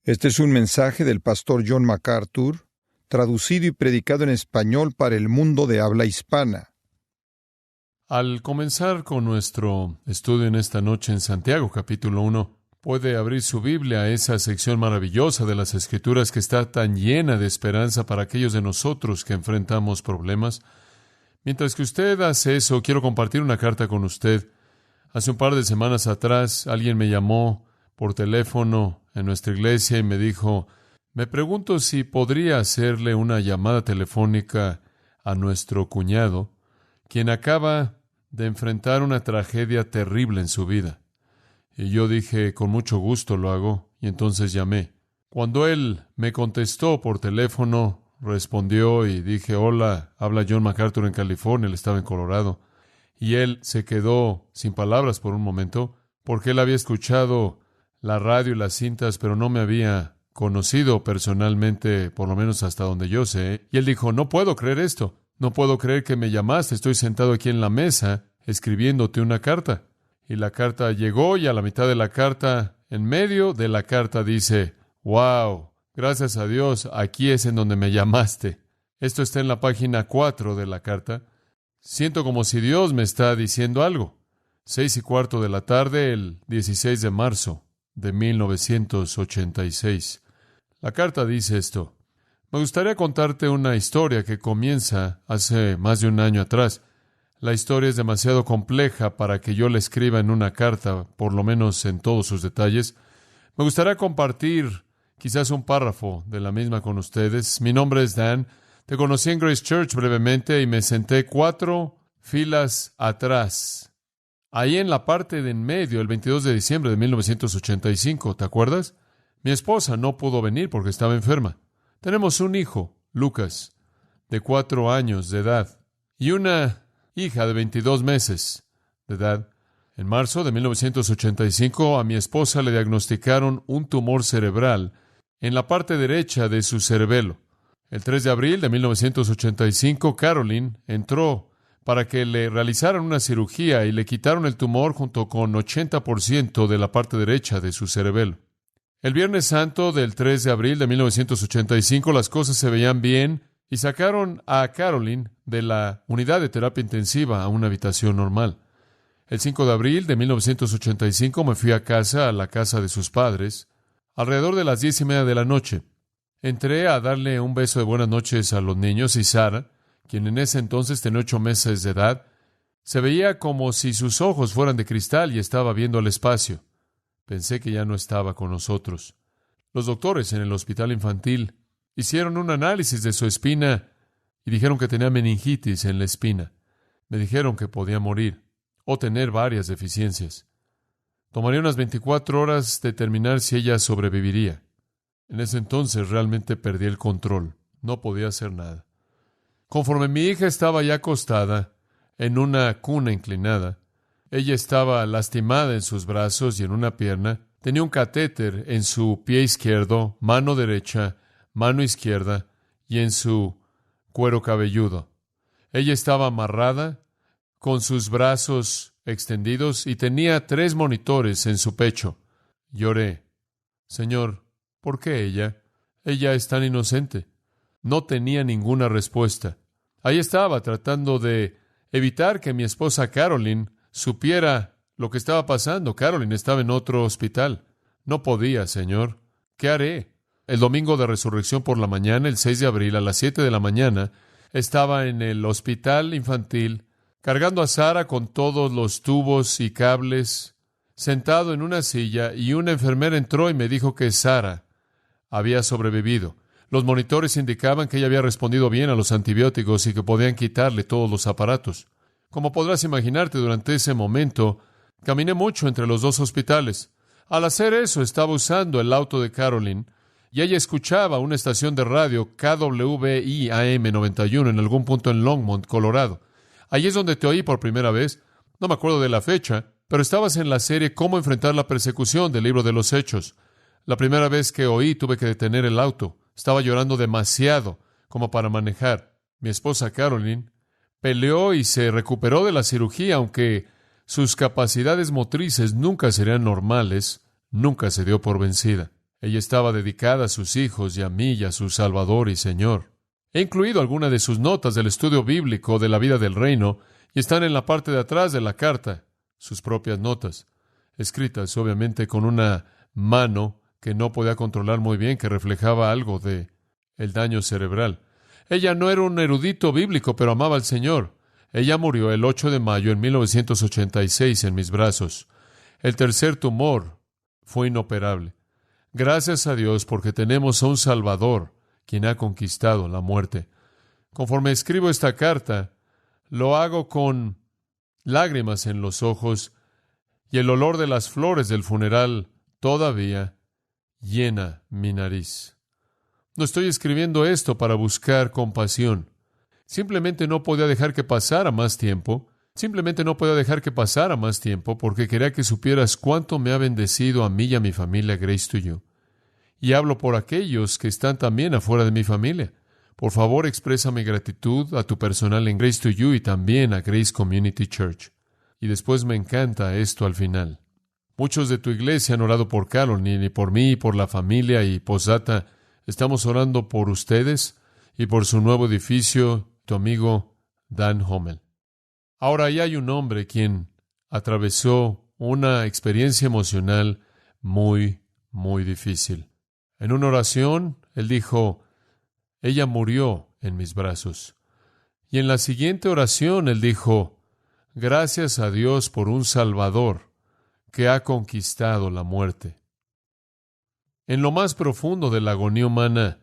Este es un mensaje del pastor John MacArthur, traducido y predicado en español para el mundo de habla hispana. Al comenzar con nuestro estudio en esta noche en Santiago, capítulo 1, puede abrir su Biblia a esa sección maravillosa de las Escrituras que está tan llena de esperanza para aquellos de nosotros que enfrentamos problemas. Mientras que usted hace eso, quiero compartir una carta con usted. Hace un par de semanas atrás, alguien me llamó por teléfono en nuestra iglesia y me dijo, me pregunto si podría hacerle una llamada telefónica a nuestro cuñado, quien acaba de enfrentar una tragedia terrible en su vida. Y yo dije, con mucho gusto lo hago, y entonces llamé. Cuando él me contestó por teléfono, respondió y dije, hola, habla John MacArthur en California, él estaba en Colorado. Y él se quedó sin palabras por un momento, porque él había escuchado la radio y las cintas, pero no me había conocido personalmente, por lo menos hasta donde yo sé. Y él dijo, no puedo creer esto. No puedo creer que me llamaste. Estoy sentado aquí en la mesa escribiéndote una carta. Y la carta llegó y a la mitad de la carta, en medio de la carta dice, wow, gracias a Dios, aquí es en donde me llamaste. Esto está en la página 4 de la carta. Siento como si Dios me está diciendo algo. 6:15 de la tarde, el 16 de marzo de 1986. La carta dice esto. Me gustaría contarte una historia que comienza hace más de un año atrás. La historia es demasiado compleja para que yo la escriba en una carta, por lo menos en todos sus detalles. Me gustaría compartir quizás un párrafo de la misma con ustedes. Mi nombre es Dan. Te conocí en Grace Church brevemente y me senté 4 filas atrás. Ahí en la parte de en medio, el 22 de diciembre de 1985, ¿te acuerdas? Mi esposa no pudo venir porque estaba enferma. Tenemos un hijo, Lucas, de 4 años de edad, y una hija de 22 meses de edad. En marzo de 1985, a mi esposa le diagnosticaron un tumor cerebral en la parte derecha de su cerebelo. El 3 de abril de 1985, Carolyn entró para que le realizaran una cirugía y le quitaron el tumor junto con 80% de la parte derecha de su cerebelo. El Viernes Santo del 3 de abril de 1985 las cosas se veían bien y sacaron a Carolyn de la unidad de terapia intensiva a una habitación normal. El 5 de abril de 1985 me fui a la casa de sus padres, alrededor de las 10:30 de la noche. Entré a darle un beso de buenas noches a los niños y Sara, quien en ese entonces tenía 8 meses de edad, se veía como si sus ojos fueran de cristal y estaba viendo al espacio. Pensé que ya no estaba con nosotros. Los doctores en el hospital infantil hicieron un análisis de su espina y dijeron que tenía meningitis en la espina. Me dijeron que podía morir o tener varias deficiencias. Tomaría unas 24 horas determinar si ella sobreviviría. En ese entonces realmente perdí el control. No podía hacer nada. Conforme mi hija estaba ya acostada en una cuna inclinada, ella estaba lastimada en sus brazos y en una pierna, tenía un catéter en su pie izquierdo, mano derecha, mano izquierda y en su cuero cabelludo. Ella estaba amarrada con sus brazos extendidos y tenía 3 monitores en su pecho. Lloré. Señor, ¿por qué ella? Ella es tan inocente. No tenía ninguna respuesta. Ahí estaba tratando de evitar que mi esposa Carolyn supiera lo que estaba pasando. Carolyn estaba en otro hospital. No podía, Señor. ¿Qué haré? El domingo de resurrección por la mañana, el 6 de abril, a las 7 de la mañana, estaba en el hospital infantil, cargando a Sara con todos los tubos y cables, sentado en una silla, y una enfermera entró y me dijo que Sara había sobrevivido. Los monitores indicaban que ella había respondido bien a los antibióticos y que podían quitarle todos los aparatos. Como podrás imaginarte, durante ese momento, caminé mucho entre los 2 hospitales. Al hacer eso, estaba usando el auto de Carolyn y ella escuchaba una estación de radio KWI-AM 91 en algún punto en Longmont, Colorado. Allí es donde te oí por primera vez. No me acuerdo de la fecha, pero estabas en la serie Cómo enfrentar la persecución del libro de los Hechos. La primera vez que oí, tuve que detener el auto. Estaba llorando demasiado como para manejar. Mi esposa Carolyn peleó y se recuperó de la cirugía, aunque sus capacidades motrices nunca serían normales, nunca se dio por vencida. Ella estaba dedicada a sus hijos y a mí y a su Salvador y Señor. He incluido algunas de sus notas del estudio bíblico de la vida del reino y están en la parte de atrás de la carta, sus propias notas, escritas obviamente con una mano que no podía controlar muy bien, que reflejaba algo de el daño cerebral. Ella no era un erudito bíblico, pero amaba al Señor. Ella murió el 8 de mayo de 1986 en mis brazos. El tercer tumor fue inoperable. Gracias a Dios porque tenemos a un Salvador quien ha conquistado la muerte. Conforme escribo esta carta, lo hago con lágrimas en los ojos y el olor de las flores del funeral todavía llena mi nariz. No estoy escribiendo esto para buscar compasión. Simplemente no podía dejar que pasara más tiempo. Porque quería que supieras cuánto me ha bendecido a mí y a mi familia, Grace to You. Y hablo por aquellos que están también afuera de mi familia. Por favor, expresa mi gratitud a tu personal en Grace to You y también a Grace Community Church. Y después me encanta esto al final. Muchos de tu iglesia han orado por Caroline y por mí y por la familia y posdata. Estamos orando por ustedes y por su nuevo edificio, tu amigo Dan Hommel. Ahora, ahí hay un hombre quien atravesó una experiencia emocional muy, muy difícil. En una oración, él dijo, ella murió en mis brazos. Y en la siguiente oración, él dijo, gracias a Dios por un Salvador que ha conquistado la muerte. En lo más profundo de la agonía humana,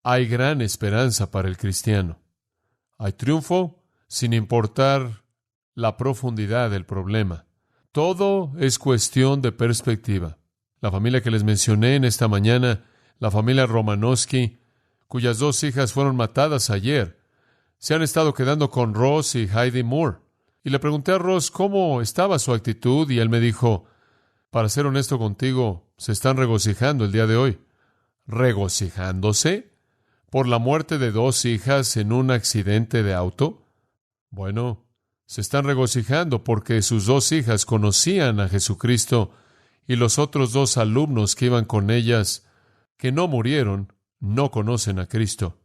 hay gran esperanza para el cristiano. Hay triunfo sin importar la profundidad del problema. Todo es cuestión de perspectiva. La familia que les mencioné en esta mañana, la familia Romanowski, cuyas 2 hijas fueron matadas ayer, se han estado quedando con Ross y Heidi Moore. Y le pregunté a Ross cómo estaba su actitud y él me dijo, para ser honesto contigo, se están regocijando el día de hoy. ¿Regocijándose por la muerte de 2 hijas en un accidente de auto? Bueno, se están regocijando porque sus 2 hijas conocían a Jesucristo y los otros 2 alumnos que iban con ellas, que no murieron, no conocen a Cristo.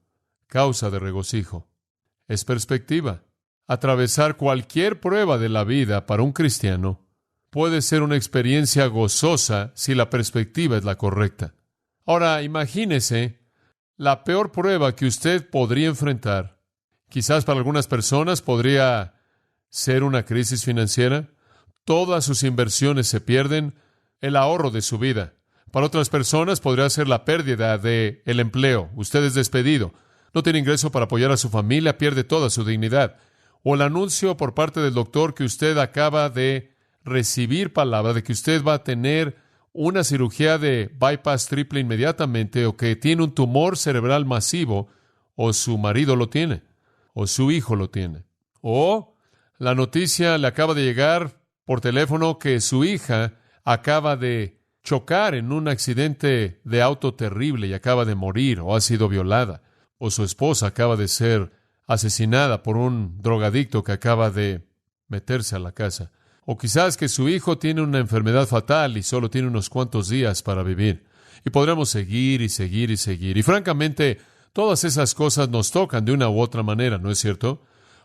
Causa de regocijo. Es perspectiva. Atravesar cualquier prueba de la vida para un cristiano puede ser una experiencia gozosa si la perspectiva es la correcta. Ahora, imagínese la peor prueba que usted podría enfrentar. Quizás para algunas personas podría ser una crisis financiera. Todas sus inversiones se pierden, el ahorro de su vida. Para otras personas podría ser la pérdida del empleo. Usted es despedido, no tiene ingreso para apoyar a su familia, pierde toda su dignidad. O el anuncio por parte del doctor que usted acaba de recibir palabra de que usted va a tener una cirugía de bypass triple inmediatamente, o que tiene un tumor cerebral masivo, o su marido lo tiene, o su hijo lo tiene. O la noticia le acaba de llegar por teléfono que su hija acaba de chocar en un accidente de auto terrible y acaba de morir, o ha sido violada, o su esposa acaba de ser asesinada por un drogadicto que acaba de meterse a la casa. O quizás que su hijo tiene una enfermedad fatal y solo tiene unos cuantos días para vivir. Y podremos seguir y seguir y seguir. Y francamente, todas esas cosas nos tocan de una u otra manera, ¿no es cierto?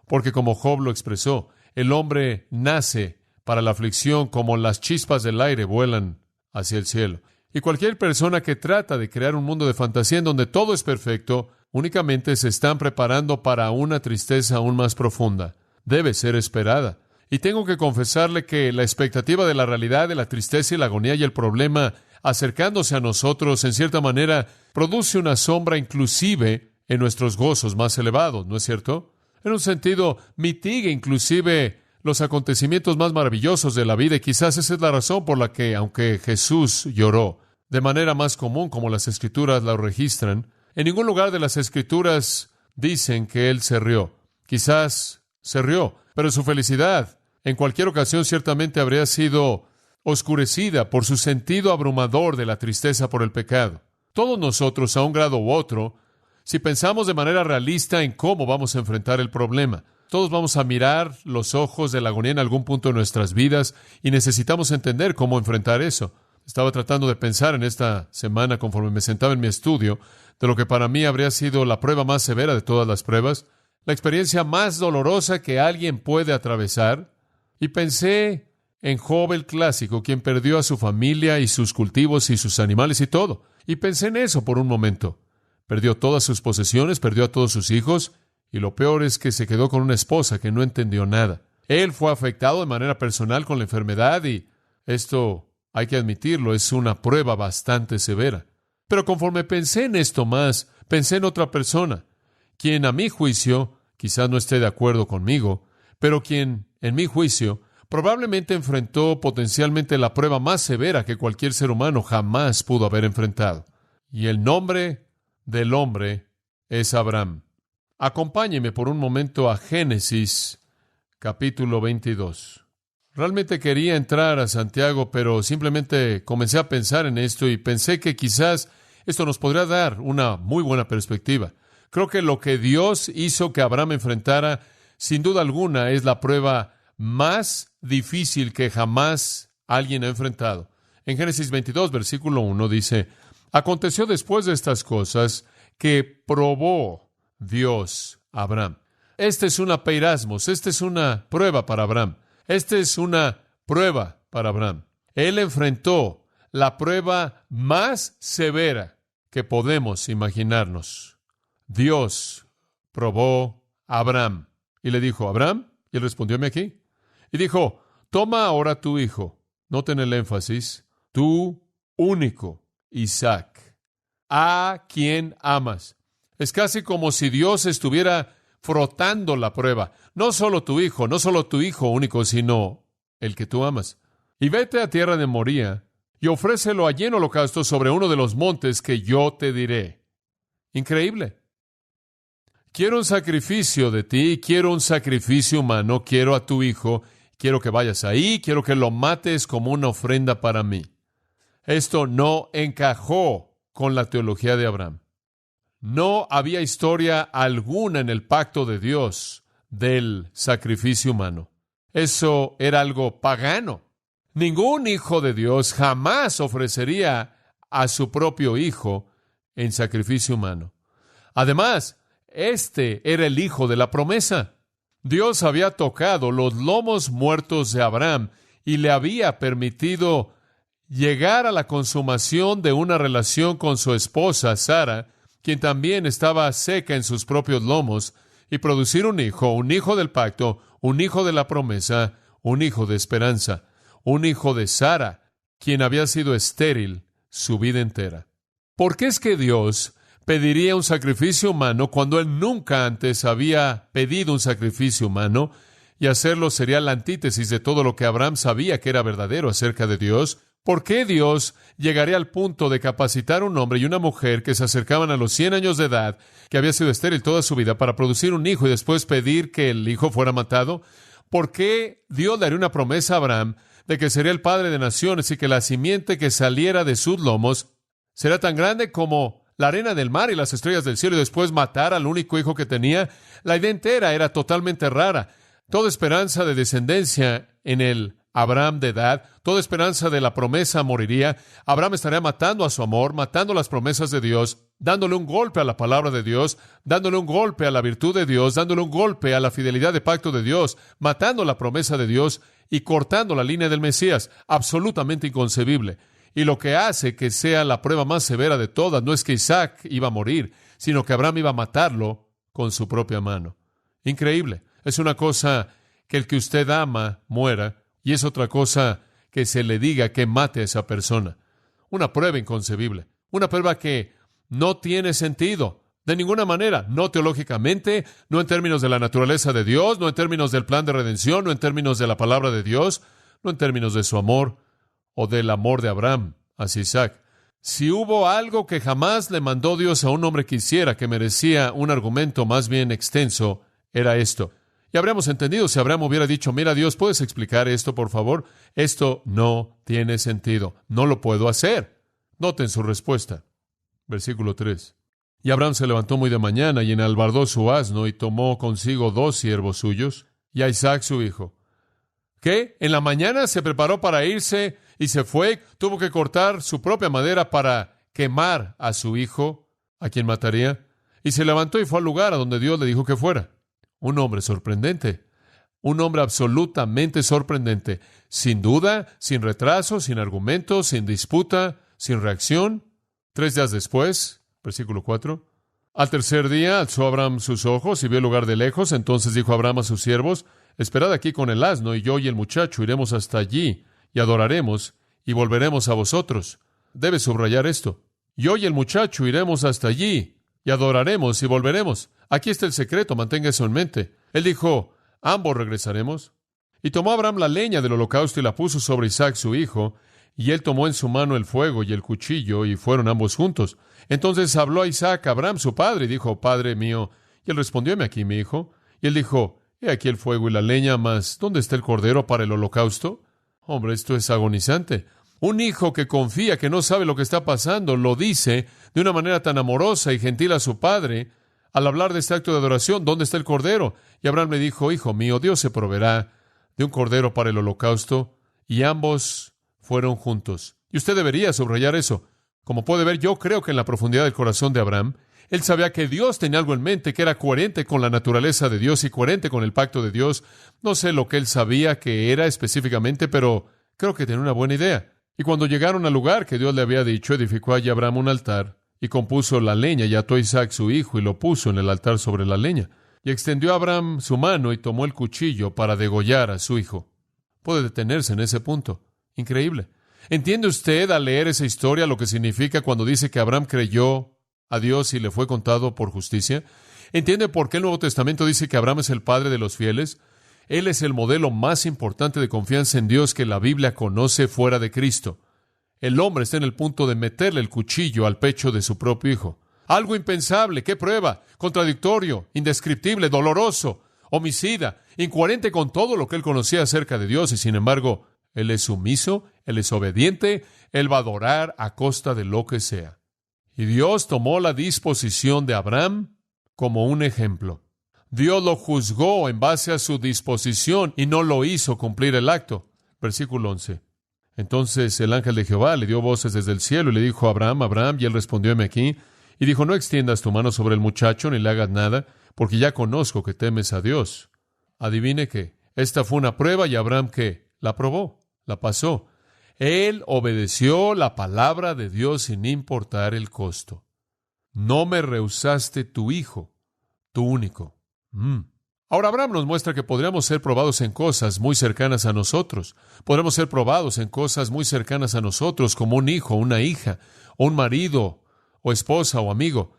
Porque como Job lo expresó, el hombre nace para la aflicción como las chispas del aire vuelan hacia el cielo. Y cualquier persona que trata de crear un mundo de fantasía en donde todo es perfecto, únicamente se están preparando para una tristeza aún más profunda. Debe ser esperada. Y tengo que confesarle que la expectativa de la realidad, de la tristeza y la agonía y el problema acercándose a nosotros, en cierta manera, produce una sombra inclusive en nuestros gozos más elevados, ¿no es cierto? En un sentido, mitiga inclusive los acontecimientos más maravillosos de la vida, y quizás esa es la razón por la que, aunque Jesús lloró de manera más común, como las Escrituras la registran, en ningún lugar de las Escrituras dicen que Él se rió. Quizás se rió, pero su felicidad en cualquier ocasión ciertamente habría sido oscurecida por su sentido abrumador de la tristeza por el pecado. Todos nosotros, a un grado u otro, si pensamos de manera realista en cómo vamos a enfrentar el problema, todos vamos a mirar los ojos de la agonía en algún punto de nuestras vidas y necesitamos entender cómo enfrentar eso. Estaba tratando de pensar en esta semana conforme me sentaba en mi estudio de lo que para mí habría sido la prueba más severa de todas las pruebas, la experiencia más dolorosa que alguien puede atravesar, y pensé en Job el clásico, quien perdió a su familia y sus cultivos y sus animales y todo. Y pensé en eso por un momento. Perdió todas sus posesiones, perdió a todos sus hijos, y lo peor es que se quedó con una esposa que no entendió nada. Él fue afectado de manera personal con la enfermedad y esto, hay que admitirlo, es una prueba bastante severa. Pero conforme pensé en esto más, pensé en otra persona, quien a mi juicio, quizás no esté de acuerdo conmigo, pero quien, en mi juicio, probablemente enfrentó potencialmente la prueba más severa que cualquier ser humano jamás pudo haber enfrentado. Y el nombre del hombre es Abraham. Acompáñeme por un momento a Génesis, capítulo 22. Realmente quería entrar a Santiago, pero simplemente comencé a pensar en esto y pensé que quizás esto nos podría dar una muy buena perspectiva. Creo que lo que Dios hizo que Abraham enfrentara, sin duda alguna, es la prueba más difícil que jamás alguien ha enfrentado. En Génesis 22, versículo 1 dice: aconteció después de estas cosas que probó Dios a Abraham. Esta es una peirasmos, esta es una prueba para Abraham. Esta es una prueba para Abraham. Él enfrentó la prueba más severa que podemos imaginarnos. Dios probó a Abraham y le dijo: Abraham, y él respondióme aquí. Y dijo: toma ahora tu hijo, noten el énfasis, tu único Isaac, a quien amas. Es casi como si Dios estuviera frotando la prueba. No solo tu hijo único, sino el que tú amas. Y vete a tierra de Moría y ofrécelo allí en holocausto sobre uno de los montes que yo te diré. Increíble. Quiero un sacrificio de ti, quiero un sacrificio humano, quiero a tu hijo, quiero que vayas ahí, quiero que lo mates como una ofrenda para mí. Esto no encajó con la teología de Abraham. No había historia alguna en el pacto de Dios del sacrificio humano. Eso era algo pagano. Ningún hijo de Dios jamás ofrecería a su propio hijo en sacrificio humano. Además, este era el hijo de la promesa. Dios había tocado los lomos muertos de Abraham y le había permitido llegar a la consumación de una relación con su esposa, Sara, quien también estaba seca en sus propios lomos, y producir un hijo del pacto, un hijo de la promesa, un hijo de esperanza, un hijo de Sara, quien había sido estéril su vida entera. ¿Por qué es que Dios pediría un sacrificio humano cuando Él nunca antes había pedido un sacrificio humano? Y hacerlo sería la antítesis de todo lo que Abraham sabía que era verdadero acerca de Dios. ¿Por qué Dios llegaría al punto de capacitar a un hombre y una mujer que se acercaban a los 100 años de edad, que había sido estéril toda su vida, para producir un hijo y después pedir que el hijo fuera matado? ¿Por qué Dios le haría una promesa a Abraham de que sería el padre de naciones y que la simiente que saliera de sus lomos será tan grande como la arena del mar y las estrellas del cielo, y después matar al único hijo que tenía? La idea entera era totalmente rara. Toda esperanza de descendencia en el Abraham de edad, toda esperanza de la promesa moriría. Abraham estaría matando a su amor, matando las promesas de Dios, dándole un golpe a la palabra de Dios, dándole un golpe a la virtud de Dios, dándole un golpe a la fidelidad de pacto de Dios, matando la promesa de Dios y cortando la línea del Mesías. Absolutamente inconcebible. Y lo que hace que sea la prueba más severa de todas no es que Isaac iba a morir, sino que Abraham iba a matarlo con su propia mano. Increíble. Es una cosa que el que usted ama muera, y es otra cosa que se le diga que mate a esa persona. Una prueba inconcebible. Una prueba que no tiene sentido de ninguna manera. No teológicamente, no en términos de la naturaleza de Dios, no en términos del plan de redención, no en términos de la palabra de Dios, no en términos de su amor o del amor de Abraham hacia Isaac. Si hubo algo que jamás le mandó Dios a un hombre que hiciera que merecía un argumento más bien extenso, era esto. Y habríamos entendido si Abraham hubiera dicho: mira, Dios, ¿puedes explicar esto, por favor? Esto no tiene sentido. No lo puedo hacer. Noten su respuesta. Versículo 3. Y Abraham se levantó muy de mañana y enalbardó su asno y tomó consigo 2 siervos suyos y a Isaac su hijo. ¿Qué? ¿En la mañana se preparó para irse y se fue, tuvo que cortar su propia madera para quemar a su hijo, a quien mataría, y se levantó y fue al lugar a donde Dios le dijo que fuera. Un hombre sorprendente, un hombre absolutamente sorprendente, sin duda, sin retraso, sin argumento, sin disputa, sin reacción. 3 días después, versículo 4, al tercer día alzó Abraham sus ojos y vio el lugar de lejos. Entonces dijo Abraham a sus siervos: esperad aquí con el asno, y yo y el muchacho iremos hasta allí, y adoraremos, y volveremos a vosotros. Debe subrayar esto. Yo y el muchacho iremos hasta allí, y adoraremos, y volveremos. Aquí está el secreto, mantenga eso en mente. Él dijo: ambos regresaremos. Y tomó Abraham la leña del holocausto y la puso sobre Isaac su hijo, y él tomó en su mano el fuego y el cuchillo, y fueron ambos juntos. Entonces habló a Isaac a Abraham su padre, y dijo: Padre mío. Y él respondió: heme aquí, mi hijo. Y él dijo: he aquí el fuego y la leña, mas ¿dónde está el cordero para el holocausto? Hombre, esto es agonizante. Un hijo que confía, que no sabe lo que está pasando, lo dice de una manera tan amorosa y gentil a su padre, al hablar de este acto de adoración: ¿dónde está el cordero? Y Abraham le dijo: hijo mío, Dios se proveerá de un cordero para el holocausto. Y ambos fueron juntos. Y usted debería subrayar eso. Como puede ver, yo creo que en la profundidad del corazón de Abraham, él sabía que Dios tenía algo en mente que era coherente con la naturaleza de Dios y coherente con el pacto de Dios. No sé lo que él sabía que era específicamente, pero creo que tenía una buena idea. Y cuando llegaron al lugar que Dios le había dicho, edificó allí Abraham un altar, y compuso la leña, y ató a Isaac su hijo, y lo puso en el altar sobre la leña. Y extendió a Abraham su mano, y tomó el cuchillo para degollar a su hijo. Puede detenerse en ese punto. Increíble. ¿Entiende usted al leer esa historia lo que significa cuando dice que Abraham creyó a Dios y le fue contado por justicia? ¿Entiende por qué el Nuevo Testamento dice que Abraham es el padre de los fieles? Él es el modelo más importante de confianza en Dios que la Biblia conoce fuera de Cristo. El hombre está en el punto de meterle el cuchillo al pecho de su propio hijo. Algo impensable. ¿Qué prueba? Contradictorio, indescriptible, doloroso, homicida, incoherente con todo lo que él conocía acerca de Dios, y sin embargo, él es sumiso, él es obediente, él va a adorar a costa de lo que sea. Y Dios tomó la disposición de Abraham como un ejemplo. Dios lo juzgó en base a su disposición y no lo hizo cumplir el acto. Versículo 11. Entonces el ángel de Jehová le dio voces desde el cielo y le dijo: Abraham, Abraham, y él respondió: heme aquí. Y dijo: no extiendas tu mano sobre el muchacho ni le hagas nada, porque ya conozco que temes a Dios. Adivine qué. Esta fue una prueba, y Abraham, ¿qué? La probó, la pasó. Él obedeció la palabra de Dios sin importar el costo. No me rehusaste tu hijo, tu único. Ahora Abraham nos muestra que podríamos ser probados en cosas muy cercanas a nosotros. Podremos ser probados en cosas muy cercanas a nosotros, como un hijo, una hija, o un marido, o esposa, o amigo.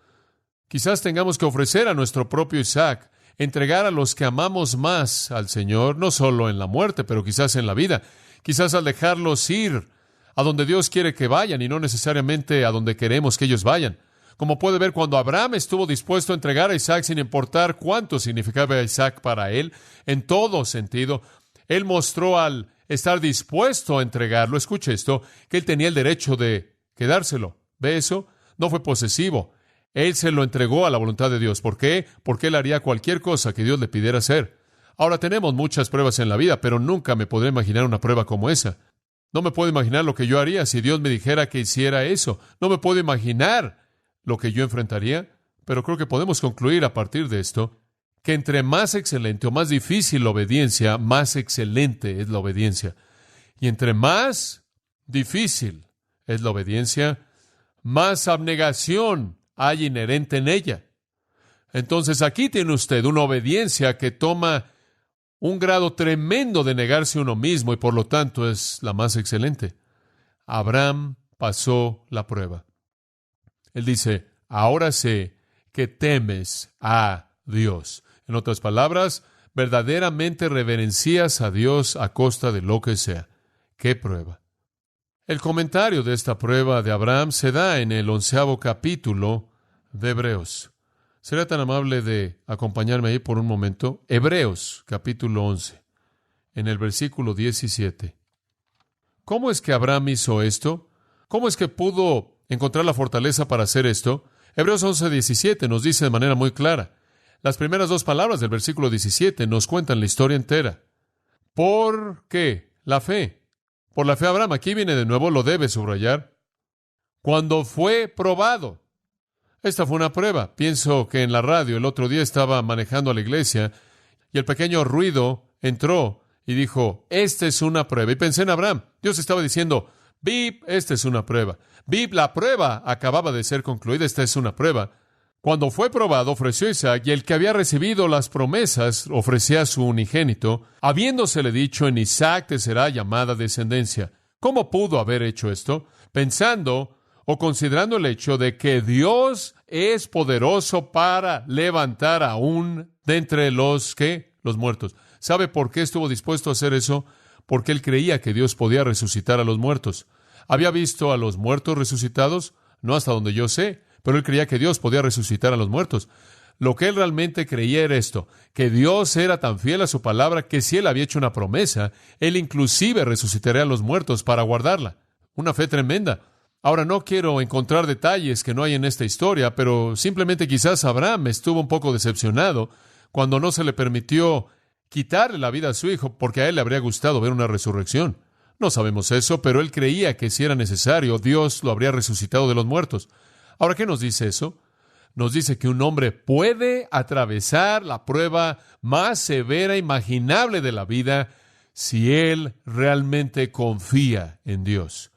Quizás tengamos que ofrecer a nuestro propio Isaac, entregar a los que amamos más al Señor, no solo en la muerte, pero quizás en la vida. Quizás al dejarlos ir a donde Dios quiere que vayan y no necesariamente a donde queremos que ellos vayan. Como puede ver, cuando Abraham estuvo dispuesto a entregar a Isaac sin importar cuánto significaba Isaac para él, en todo sentido, él mostró al estar dispuesto a entregarlo, escuche esto, que él tenía el derecho de quedárselo. ¿Ve eso? No fue posesivo. Él se lo entregó a la voluntad de Dios. ¿Por qué? Porque él haría cualquier cosa que Dios le pidiera hacer. Ahora, tenemos muchas pruebas en la vida, pero nunca me podré imaginar una prueba como esa. No me puedo imaginar lo que yo haría si Dios me dijera que hiciera eso. No me puedo imaginar lo que yo enfrentaría, pero creo que podemos concluir a partir de esto que entre más excelente o más difícil la obediencia, más excelente es la obediencia. Y entre más difícil es la obediencia, más abnegación hay inherente en ella. Entonces aquí tiene usted una obediencia que toma un grado tremendo de negarse a uno mismo y por lo tanto es la más excelente. Abraham pasó la prueba. Él dice: ahora sé que temes a Dios. En otras palabras, verdaderamente reverencias a Dios a costa de lo que sea. ¡Qué prueba! El comentario de esta prueba de Abraham se da en el 11º capítulo de Hebreos. ¿Será tan amable de acompañarme ahí por un momento? Hebreos, capítulo 11, en el versículo 17. ¿Cómo es que Abraham hizo esto? ¿Cómo es que pudo encontrar la fortaleza para hacer esto? Hebreos 11, 17 nos dice de manera muy clara. Las primeras 2 palabras del versículo 17 nos cuentan la historia entera. ¿Por qué? La fe. Por la fe Abraham, aquí viene de nuevo, lo debe subrayar. Cuando fue probado. Esta fue una prueba. Pienso que en la radio el otro día estaba manejando a la iglesia y el pequeño ruido entró y dijo, esta es una prueba. Y pensé en Abraham. Dios estaba diciendo, Bip, esta es una prueba. Bip, la prueba acababa de ser concluida, esta es una prueba. Cuando fue probado, ofreció Isaac, y el que había recibido las promesas ofrecía a su unigénito, habiéndosele dicho, en Isaac te será llamada descendencia. ¿Cómo pudo haber hecho esto? Pensando o considerando el hecho de que Dios es poderoso para levantar aún de entre los muertos. ¿Sabe por qué estuvo dispuesto a hacer eso? Porque él creía que Dios podía resucitar a los muertos. ¿Había visto a los muertos resucitados? No hasta donde yo sé, pero él creía que Dios podía resucitar a los muertos. Lo que él realmente creía era esto, que Dios era tan fiel a su palabra que si él había hecho una promesa, él inclusive resucitaría a los muertos para guardarla. Una fe tremenda. Ahora, no quiero encontrar detalles que no hay en esta historia, pero simplemente quizás Abraham estuvo un poco decepcionado cuando no se le permitió quitarle la vida a su hijo, porque a él le habría gustado ver una resurrección. No sabemos eso, pero él creía que si era necesario, Dios lo habría resucitado de los muertos. Ahora, ¿qué nos dice eso? Nos dice que un hombre puede atravesar la prueba más severa imaginable de la vida si él realmente confía en Dios.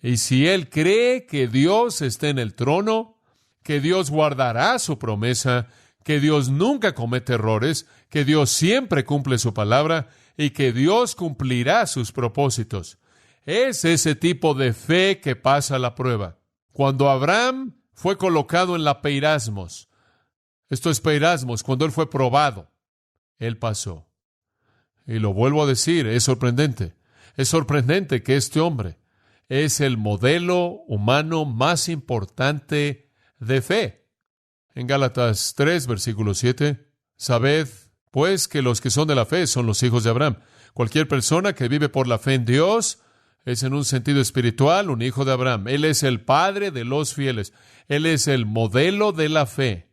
Y si él cree que Dios está en el trono, que Dios guardará su promesa, que Dios nunca comete errores, que Dios siempre cumple su palabra y que Dios cumplirá sus propósitos. Es ese tipo de fe que pasa la prueba. Cuando Abraham fue colocado en la peirasmos, esto es peirasmos, cuando él fue probado, él pasó. Y lo vuelvo a decir, es sorprendente. Es sorprendente que este hombre es el modelo humano más importante de fe. En Gálatas 3, versículo 7, sabed, pues, que los que son de la fe son los hijos de Abraham. Cualquier persona que vive por la fe en Dios es en un sentido espiritual un hijo de Abraham. Él es el padre de los fieles. Él es el modelo de la fe.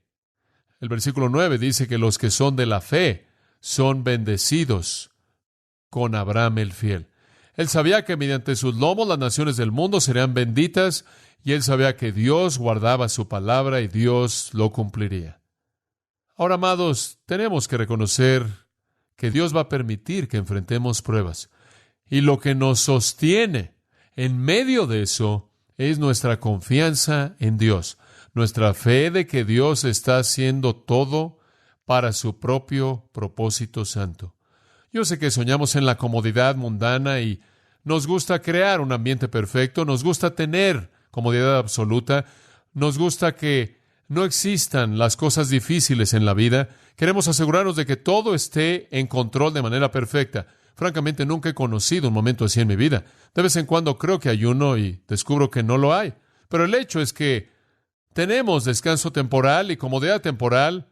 El versículo 9 dice que los que son de la fe son bendecidos con Abraham el fiel. Él sabía que mediante sus lomos las naciones del mundo serían benditas, y él sabía que Dios guardaba su palabra y Dios lo cumpliría. Ahora, amados, tenemos que reconocer que Dios va a permitir que enfrentemos pruebas. Y lo que nos sostiene en medio de eso es nuestra confianza en Dios, nuestra fe de que Dios está haciendo todo para su propio propósito santo. Yo sé que soñamos en la comodidad mundana y nos gusta crear un ambiente perfecto, nos gusta tener comodidad absoluta, nos gusta que no existan las cosas difíciles en la vida. Queremos asegurarnos de que todo esté en control de manera perfecta. Francamente, nunca he conocido un momento así en mi vida. De vez en cuando creo que hay uno y descubro que no lo hay. Pero el hecho es que tenemos descanso temporal y comodidad temporal.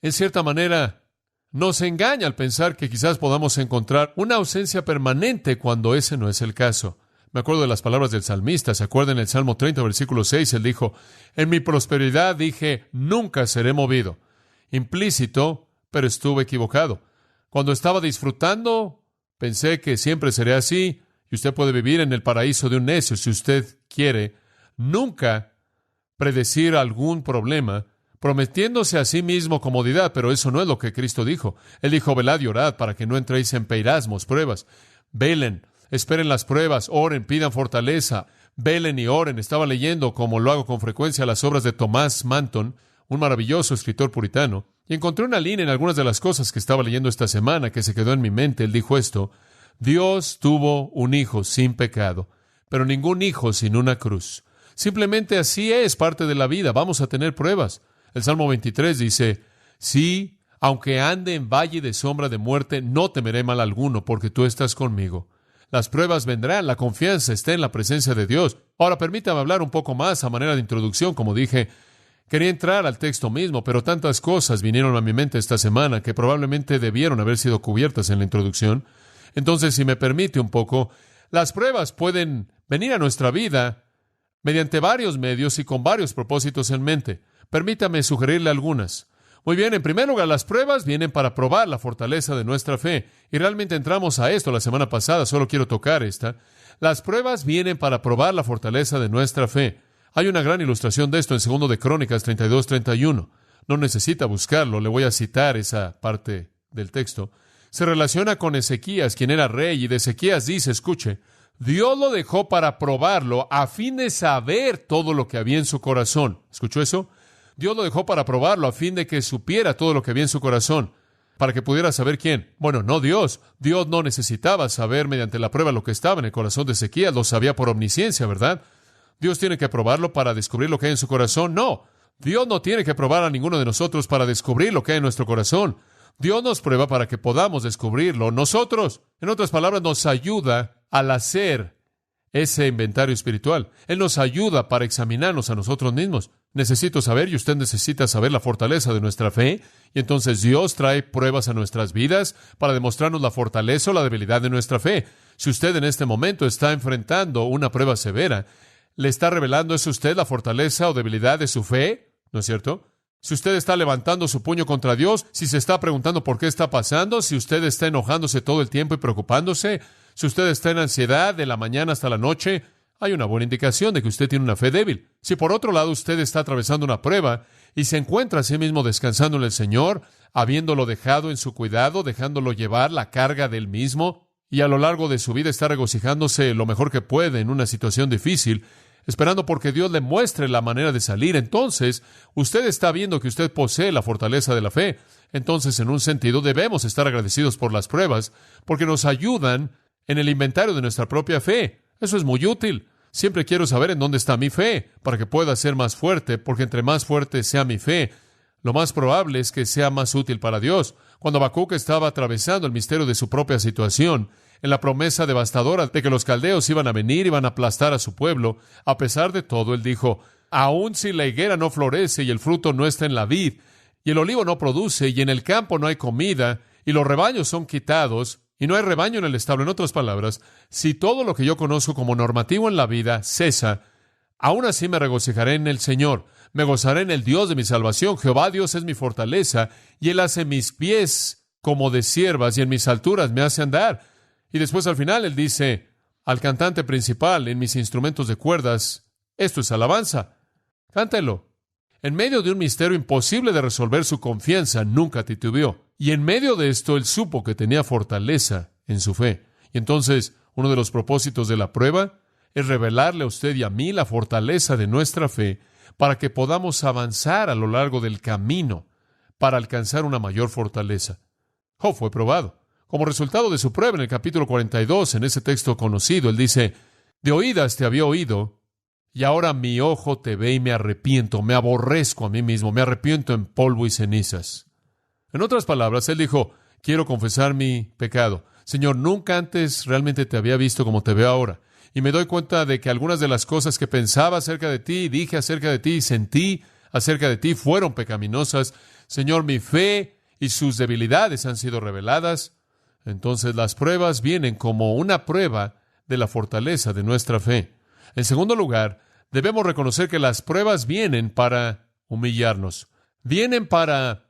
En cierta manera, nos engaña al pensar que quizás podamos encontrar una ausencia permanente cuando ese no es el caso. Me acuerdo de las palabras del salmista. ¿Se acuerdan? En el Salmo 30, versículo 6, él dijo, en mi prosperidad dije, nunca seré movido. Implícito, pero estuve equivocado. Cuando estaba disfrutando, pensé que siempre seré así, y usted puede vivir en el paraíso de un necio si usted quiere. Nunca predecir algún problema, prometiéndose a sí mismo comodidad, pero eso no es lo que Cristo dijo. Él dijo, velad y orad para que no entréis en peirasmos, pruebas. Velen, esperen las pruebas, oren, pidan fortaleza, velen y oren. Estaba leyendo, como lo hago con frecuencia, las obras de Thomas Manton, un maravilloso escritor puritano, y encontré una línea en algunas de las cosas que estaba leyendo esta semana que se quedó en mi mente. Él dijo esto: Dios tuvo un hijo sin pecado, pero ningún hijo sin una cruz. Simplemente así es parte de la vida. Vamos a tener pruebas. El Salmo 23 dice, sí, aunque ande en valle de sombra de muerte, no temeré mal alguno, porque tú estás conmigo. Las pruebas vendrán, la confianza está en la presencia de Dios. Ahora, permítame hablar un poco más a manera de introducción. Como dije, quería entrar al texto mismo, pero tantas cosas vinieron a mi mente esta semana que probablemente debieron haber sido cubiertas en la introducción. Entonces, si me permite un poco, las pruebas pueden venir a nuestra vida mediante varios medios y con varios propósitos en mente. Permítame sugerirle algunas. Muy bien, en primer lugar, las pruebas vienen para probar la fortaleza de nuestra fe. Y realmente entramos a esto la semana pasada, solo quiero tocar esta. Las pruebas vienen para probar la fortaleza de nuestra fe. Hay una gran ilustración de esto en 2 de Crónicas 32-31. No necesita buscarlo, le voy a citar esa parte del texto. Se relaciona con Ezequías, quien era rey, y de Ezequías dice, escuche, Dios lo dejó para probarlo a fin de saber todo lo que había en su corazón. ¿Escuchó eso? Dios lo dejó para probarlo a fin de que supiera todo lo que había en su corazón, para que pudiera saber quién. Bueno, no Dios. Dios no necesitaba saber mediante la prueba lo que estaba en el corazón de Ezequías, lo sabía por omnisciencia, ¿verdad? Dios tiene que probarlo para descubrir lo que hay en su corazón. No, Dios no tiene que probar a ninguno de nosotros para descubrir lo que hay en nuestro corazón. Dios nos prueba para que podamos descubrirlo nosotros. En otras palabras, nos ayuda al hacer ese inventario espiritual. Él nos ayuda para examinarnos a nosotros mismos. Necesito saber, y usted necesita saber, la fortaleza de nuestra fe, y entonces Dios trae pruebas a nuestras vidas para demostrarnos la fortaleza o la debilidad de nuestra fe. Si usted en este momento está enfrentando una prueba severa, ¿le está revelando eso a usted la fortaleza o debilidad de su fe? ¿No es cierto? Si usted está levantando su puño contra Dios, si se está preguntando por qué está pasando, si usted está enojándose todo el tiempo y preocupándose, si usted está en ansiedad de la mañana hasta la noche, hay una buena indicación de que usted tiene una fe débil. Si por otro lado usted está atravesando una prueba y se encuentra a sí mismo descansando en el Señor, habiéndolo dejado en su cuidado, dejándolo llevar la carga del mismo, y a lo largo de su vida está regocijándose lo mejor que puede en una situación difícil, esperando porque Dios le muestre la manera de salir, entonces usted está viendo que usted posee la fortaleza de la fe. Entonces, en un sentido, debemos estar agradecidos por las pruebas, porque nos ayudan en el inventario de nuestra propia fe. Eso es muy útil. Siempre quiero saber en dónde está mi fe, para que pueda ser más fuerte, porque entre más fuerte sea mi fe, lo más probable es que sea más útil para Dios. Cuando Habacuc estaba atravesando el misterio de su propia situación, en la promesa devastadora de que los caldeos iban a venir y iban a aplastar a su pueblo, a pesar de todo, él dijo, aun si la higuera no florece y el fruto no está en la vid, y el olivo no produce, y en el campo no hay comida, y los rebaños son quitados, y no hay rebaño en el establo. En otras palabras, si todo lo que yo conozco como normativo en la vida cesa, aún así me regocijaré en el Señor, me gozaré en el Dios de mi salvación. Jehová Dios es mi fortaleza, y Él hace mis pies como de ciervas, y en mis alturas me hace andar. Y después al final Él dice al cantante principal, en mis instrumentos de cuerdas, esto es alabanza. Cántelo. En medio de un misterio imposible de resolver, su confianza nunca titubeó. Y en medio de esto, él supo que tenía fortaleza en su fe. Y entonces, uno de los propósitos de la prueba es revelarle a usted y a mí la fortaleza de nuestra fe para que podamos avanzar a lo largo del camino para alcanzar una mayor fortaleza. Job fue probado. Como resultado de su prueba, en el capítulo 42, en ese texto conocido, él dice, de oídas te había oído, y ahora mi ojo te ve y me arrepiento, me aborrezco a mí mismo, me arrepiento en polvo y cenizas. En otras palabras, él dijo, quiero confesar mi pecado. Señor, nunca antes realmente te había visto como te veo ahora. Y me doy cuenta de que algunas de las cosas que pensaba acerca de ti, dije acerca de ti, sentí acerca de ti, fueron pecaminosas. Señor, mi fe y sus debilidades han sido reveladas. Entonces las pruebas vienen como una prueba de la fortaleza de nuestra fe. En segundo lugar, debemos reconocer que las pruebas vienen para humillarnos. Vienen para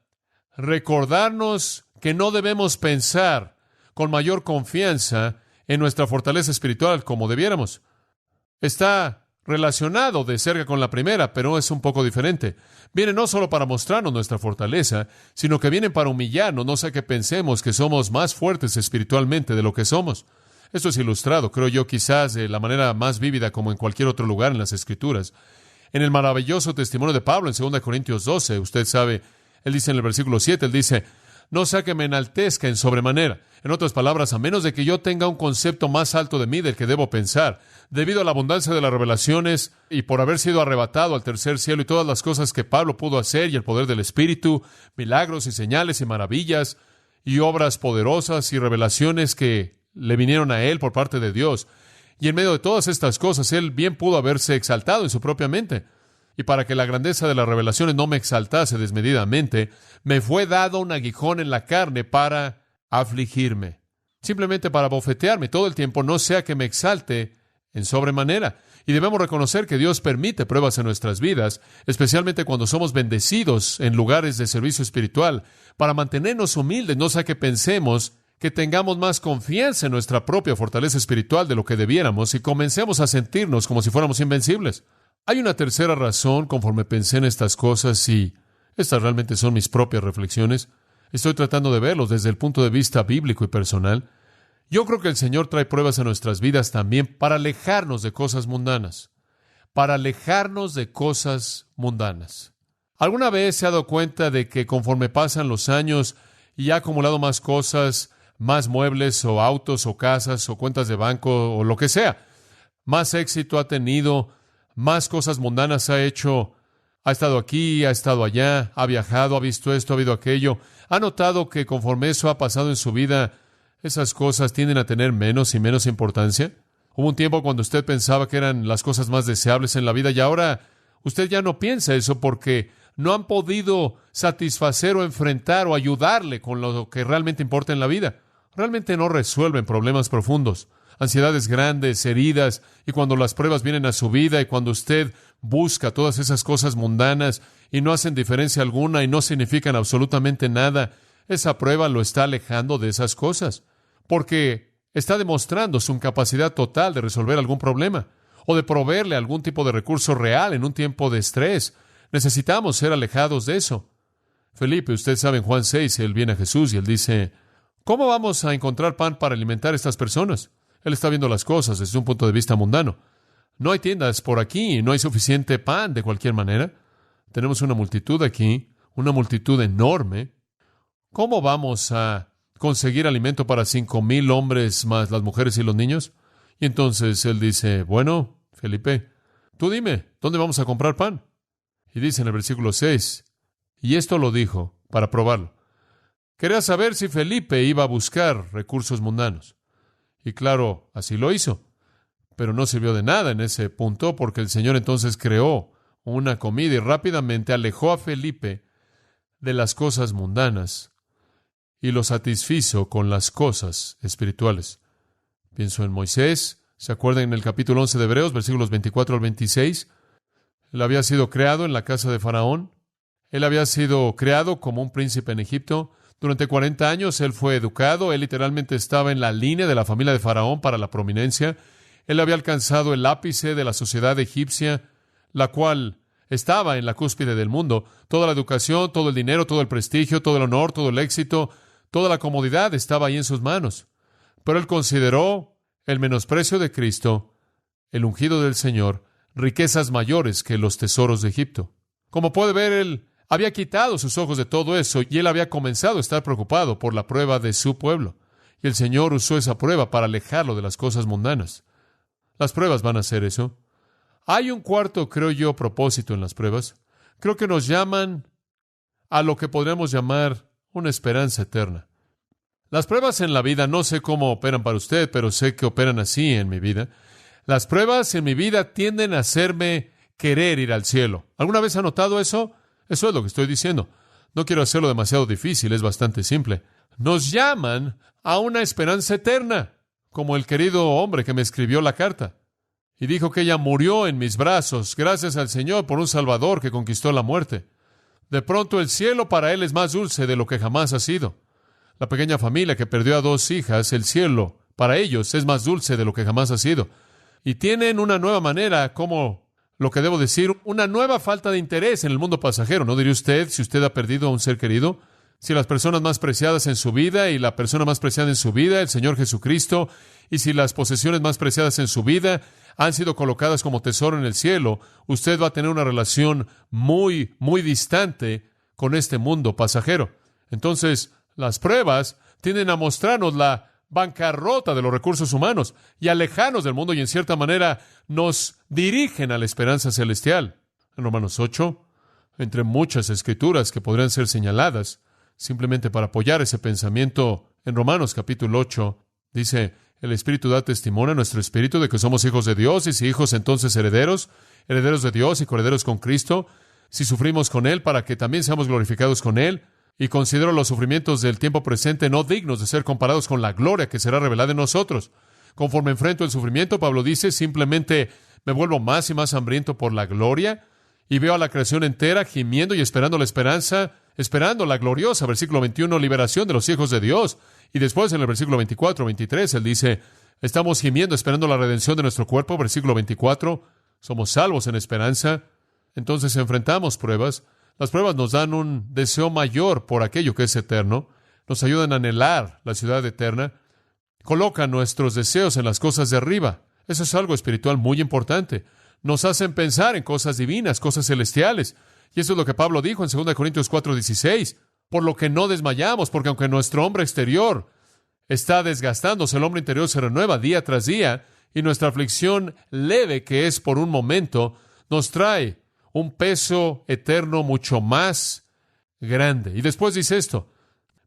recordarnos que no debemos pensar con mayor confianza en nuestra fortaleza espiritual como debiéramos. Está relacionado de cerca con la primera, pero es un poco diferente. Vienen no solo para mostrarnos nuestra fortaleza, sino que vienen para humillarnos, no sea que pensemos que somos más fuertes espiritualmente de lo que somos. Esto es ilustrado, creo yo, quizás de la manera más vívida como en cualquier otro lugar en las Escrituras. En el maravilloso testimonio de Pablo en 2 Corintios 12, usted sabe, él dice en el versículo 7, él dice, no sea que me enaltezca en sobremanera. En otras palabras, a menos de que yo tenga un concepto más alto de mí del que debo pensar, debido a la abundancia de las revelaciones y por haber sido arrebatado al tercer cielo y todas las cosas que Pablo pudo hacer y el poder del Espíritu, milagros y señales y maravillas y obras poderosas y revelaciones que le vinieron a él por parte de Dios. Y en medio de todas estas cosas, él bien pudo haberse exaltado en su propia mente. Y para que la grandeza de las revelaciones no me exaltase desmedidamente, me fue dado un aguijón en la carne para afligirme. Simplemente para bofetearme todo el tiempo, no sea que me exalte en sobremanera. Y debemos reconocer que Dios permite pruebas en nuestras vidas, especialmente cuando somos bendecidos en lugares de servicio espiritual, para mantenernos humildes, no sea que pensemos que tengamos más confianza en nuestra propia fortaleza espiritual de lo que debiéramos y comencemos a sentirnos como si fuéramos invencibles. Hay una tercera razón conforme pensé en estas cosas y estas realmente son mis propias reflexiones. Estoy tratando de verlos desde el punto de vista bíblico y personal. Yo creo que el Señor trae pruebas a nuestras vidas también para alejarnos de cosas mundanas. Para alejarnos de cosas mundanas. ¿Alguna vez se ha dado cuenta de que conforme pasan los años y ha acumulado más cosas, más muebles o autos o casas o cuentas de banco o lo que sea, más éxito ha tenido, más cosas mundanas ha hecho, ha estado aquí, ha estado allá, ha viajado, ha visto esto, ha habido aquello, ha notado que conforme eso ha pasado en su vida, esas cosas tienden a tener menos y menos importancia? Hubo un tiempo cuando usted pensaba que eran las cosas más deseables en la vida y ahora usted ya no piensa eso porque no han podido satisfacer o enfrentar o ayudarle con lo que realmente importa en la vida. Realmente no resuelven problemas profundos, ansiedades grandes, heridas, y cuando las pruebas vienen a su vida y cuando usted busca todas esas cosas mundanas y no hacen diferencia alguna y no significan absolutamente nada, esa prueba lo está alejando de esas cosas, porque está demostrando su incapacidad total de resolver algún problema o de proveerle algún tipo de recurso real en un tiempo de estrés. Necesitamos ser alejados de eso. Felipe, usted sabe, en Juan 6, él viene a Jesús y él dice, ¿cómo vamos a encontrar pan para alimentar a estas personas? Él está viendo las cosas desde un punto de vista mundano. No hay tiendas por aquí, no hay suficiente pan de cualquier manera. Tenemos una multitud aquí, una multitud enorme. ¿Cómo vamos a conseguir alimento para 5,000 hombres más las mujeres y los niños? Y entonces él dice, bueno, Felipe, tú dime, ¿dónde vamos a comprar pan? Y dice en el versículo 6, y esto lo dijo para probarlo. Quería saber si Felipe iba a buscar recursos mundanos. Y claro, así lo hizo. Pero no sirvió de nada en ese punto porque el Señor entonces creó una comida y rápidamente alejó a Felipe de las cosas mundanas y lo satisfizo con las cosas espirituales. Pienso en Moisés. ¿Se acuerdan en el capítulo 11 de Hebreos, versículos 24 al 26? Él había sido creado en la casa de Faraón. Él había sido creado como un príncipe en Egipto. Durante 40 años él fue educado. Él literalmente estaba en la línea de la familia de Faraón para la prominencia. Él había alcanzado el ápice de la sociedad egipcia, la cual estaba en la cúspide del mundo. Toda la educación, todo el dinero, todo el prestigio, todo el honor, todo el éxito, toda la comodidad estaba ahí en sus manos. Pero él consideró el menosprecio de Cristo, el ungido del Señor, riquezas mayores que los tesoros de Egipto. Como puede ver, él había quitado sus ojos de todo eso y él había comenzado a estar preocupado por la prueba de su pueblo. Y el Señor usó esa prueba para alejarlo de las cosas mundanas. Las pruebas van a hacer eso. Hay un cuarto, creo yo, propósito en las pruebas. Creo que nos llaman a lo que podríamos llamar una esperanza eterna. Las pruebas en la vida, no sé cómo operan para usted, pero sé que operan así en mi vida. Las pruebas en mi vida tienden a hacerme querer ir al cielo. ¿Alguna vez ha notado eso? Eso es lo que estoy diciendo. No quiero hacerlo demasiado difícil, es bastante simple. Nos llaman a una esperanza eterna, como el querido hombre que me escribió la carta. Y dijo que ella murió en mis brazos, gracias al Señor por un Salvador que conquistó la muerte. De pronto el cielo para él es más dulce de lo que jamás ha sido. La pequeña familia que perdió a 2 hijas, el cielo para ellos es más dulce de lo que jamás ha sido. Y tienen una nueva manera, como lo que debo decir, una nueva falta de interés en el mundo pasajero. ¿No diría usted si usted ha perdido a un ser querido? Si las personas más preciadas en su vida y la persona más preciada en su vida, el Señor Jesucristo, y si las posesiones más preciadas en su vida han sido colocadas como tesoro en el cielo, usted va a tener una relación muy, muy distante con este mundo pasajero. Entonces, las pruebas tienden a mostrarnos la bancarrota de los recursos humanos y alejarnos del mundo y en cierta manera nos dirigen a la esperanza celestial. En Romanos 8, entre muchas escrituras que podrían ser señaladas, simplemente para apoyar ese pensamiento, en Romanos capítulo 8, dice, el Espíritu da testimonio a nuestro espíritu de que somos hijos de Dios, y si hijos, entonces herederos, herederos de Dios y coherederos con Cristo, si sufrimos con Él para que también seamos glorificados con Él, y considero los sufrimientos del tiempo presente no dignos de ser comparados con la gloria que será revelada en nosotros. Conforme enfrento el sufrimiento, Pablo dice, simplemente me vuelvo más y más hambriento por la gloria y veo a la creación entera gimiendo y esperando la esperanza, esperando la gloriosa, versículo 21, liberación de los hijos de Dios. Y después en el versículo 24, 23, él dice, estamos gimiendo, esperando la redención de nuestro cuerpo, versículo 24, somos salvos en esperanza. Entonces enfrentamos pruebas. Las pruebas nos dan un deseo mayor por aquello que es eterno, nos ayudan a anhelar la ciudad eterna, colocan nuestros deseos en las cosas de arriba. Eso es algo espiritual muy importante. Nos hacen pensar en cosas divinas, cosas celestiales. Y eso es lo que Pablo dijo en 2 Corintios 4:16. Por lo que no desmayamos, porque aunque nuestro hombre exterior está desgastándose, el hombre interior se renueva día tras día, y nuestra aflicción leve, que es por un momento, nos trae un peso eterno mucho más grande. Y después dice esto,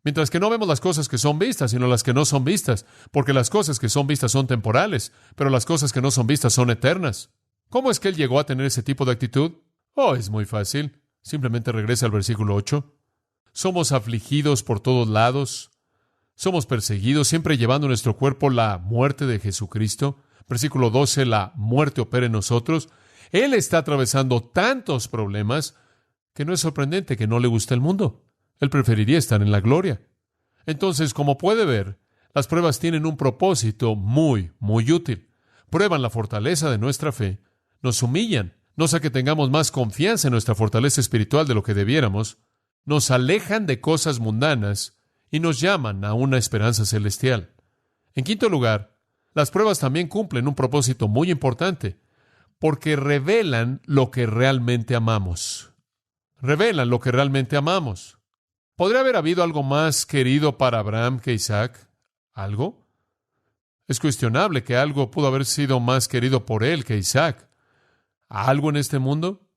mientras que no vemos las cosas que son vistas, sino las que no son vistas, porque las cosas que son vistas son temporales, pero las cosas que no son vistas son eternas. ¿Cómo es que él llegó a tener ese tipo de actitud? Oh, es muy fácil. Simplemente regresa al versículo 8. Somos afligidos por todos lados. Somos perseguidos, siempre llevando en nuestro cuerpo la muerte de Jesucristo. Versículo 12, la muerte opera en nosotros. Él está atravesando tantos problemas que no es sorprendente que no le guste el mundo. Él preferiría estar en la gloria. Entonces, como puede ver, las pruebas tienen un propósito muy, muy útil. Prueban la fortaleza de nuestra fe, nos humillan, no sea que tengamos más confianza en nuestra fortaleza espiritual de lo que debiéramos, nos alejan de cosas mundanas y nos llaman a una esperanza celestial. En quinto lugar, las pruebas también cumplen un propósito muy importante, porque revelan lo que realmente amamos. Revelan lo que realmente amamos. ¿Podría haber habido algo más querido para Abraham que Isaac? ¿Algo? Es cuestionable que algo pudo haber sido más querido por él que Isaac. ¿Algo en este mundo?